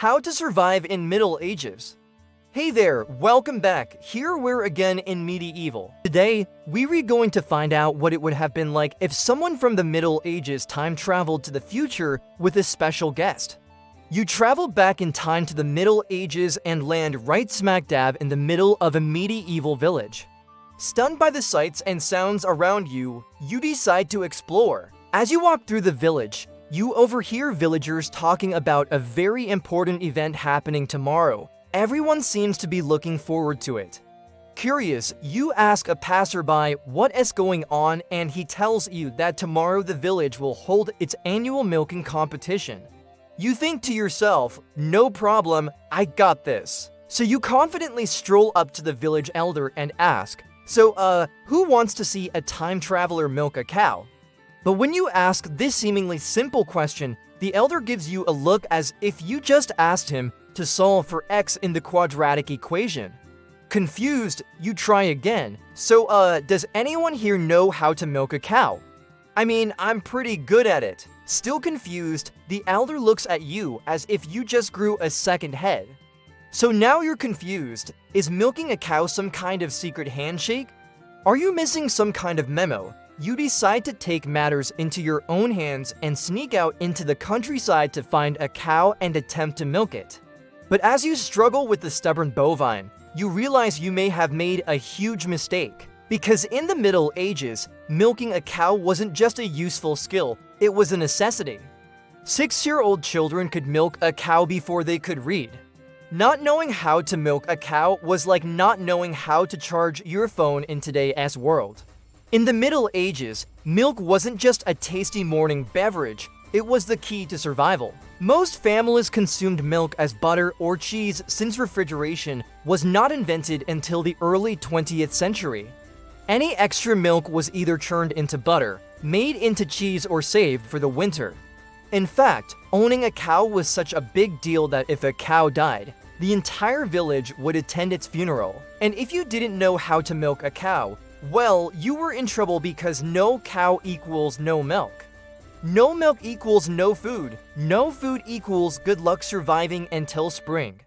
How to survive in Middle Ages. Hey there, welcome back. Here we're again in medieval. Today, we're going to find out what it would have been like if someone from the Middle Ages time traveled to the future with a special guest. You travel back in time to the Middle Ages and land right smack dab in the middle of a medieval village. Stunned by the sights and sounds around you, you decide to explore. As you walk through the village, you overhear villagers talking about a very important event happening tomorrow. Everyone seems to be looking forward to it. Curious, you ask a passerby what is going on, and he tells you that tomorrow the village will hold its annual milking competition. You think to yourself, no problem, I got this. So you confidently stroll up to the village elder and ask, who wants to see a time traveler milk a cow? But when you ask this seemingly simple question, the elder gives you a look as if you just asked him to solve for x in the quadratic equation. Confused, you try again. Does anyone here know how to milk a cow? I mean, I'm pretty good at it. Still confused, the elder looks at you as if you just grew a second head. So now you're confused. Is milking a cow some kind of secret handshake? Are you missing some kind of memo? You decide to take matters into your own hands and sneak out into the countryside to find a cow and attempt to milk it. But as you struggle with the stubborn bovine, you realize you may have made a huge mistake. Because in the Middle Ages, milking a cow wasn't just a useful skill, it was a necessity. 6-year-old children could milk a cow before they could read. Not knowing how to milk a cow was like not knowing how to charge your phone in today's world. In the Middle Ages, milk wasn't just a tasty morning beverage, it was the key to survival. Most families consumed milk as butter or cheese since refrigeration was not invented until the early 20th century. Any extra milk was either churned into butter, made into cheese, or saved for the winter. In fact, owning a cow was such a big deal that if a cow died, the entire village would attend its funeral. And if you didn't know how to milk a cow, well, you were in trouble because no cow equals no milk. No milk equals no food. No food equals good luck surviving until spring.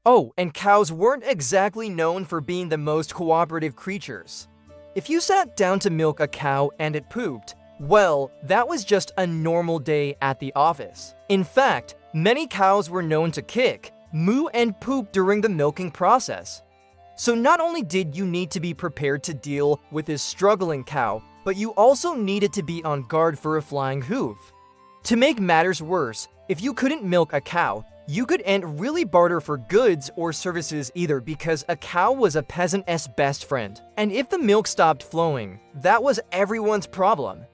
Oh, and cows weren't exactly known for being the most cooperative creatures. If you sat down to milk a cow and it pooped, well, that was just a normal day at the office. In fact, many cows were known to kick, moo, and poop during the milking process. So not only did you need to be prepared to deal with this struggling cow, but you also needed to be on guard for a flying hoof. To make matters worse, if you couldn't milk a cow, you could really barter for goods or services either, because a cow was a peasant's best friend. And if the milk stopped flowing, that was everyone's problem.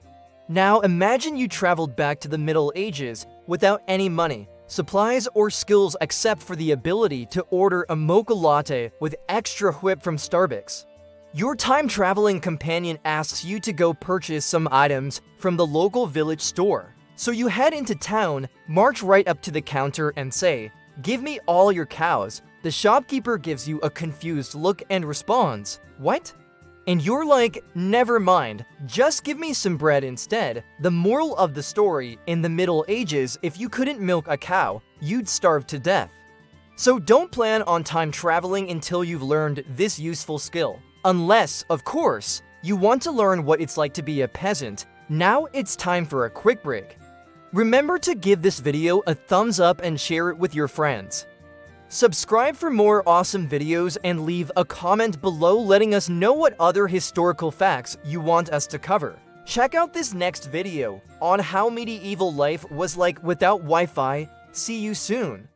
Now imagine you traveled back to the Middle Ages without any money, supplies, or skills except for the ability to order a mocha latte with extra whip from Starbucks. Your time-traveling companion asks you to go purchase some items from the local village store. So you head into town, march right up to the counter and say, "Give me all your cows." The shopkeeper gives you a confused look and responds, "What?" And you're like, "Never mind, just give me some bread instead." The moral of the story, in the Middle Ages, if you couldn't milk a cow, you'd starve to death. So don't plan on time traveling until you've learned this useful skill. Unless, of course, you want to learn what it's like to be a peasant. Now it's time for a quick break. Remember to give this video a thumbs up and share it with your friends. Subscribe for more awesome videos and leave a comment below letting us know what other historical facts you want us to cover. Check out this next video on how medieval life was like without Wi-Fi. See you soon.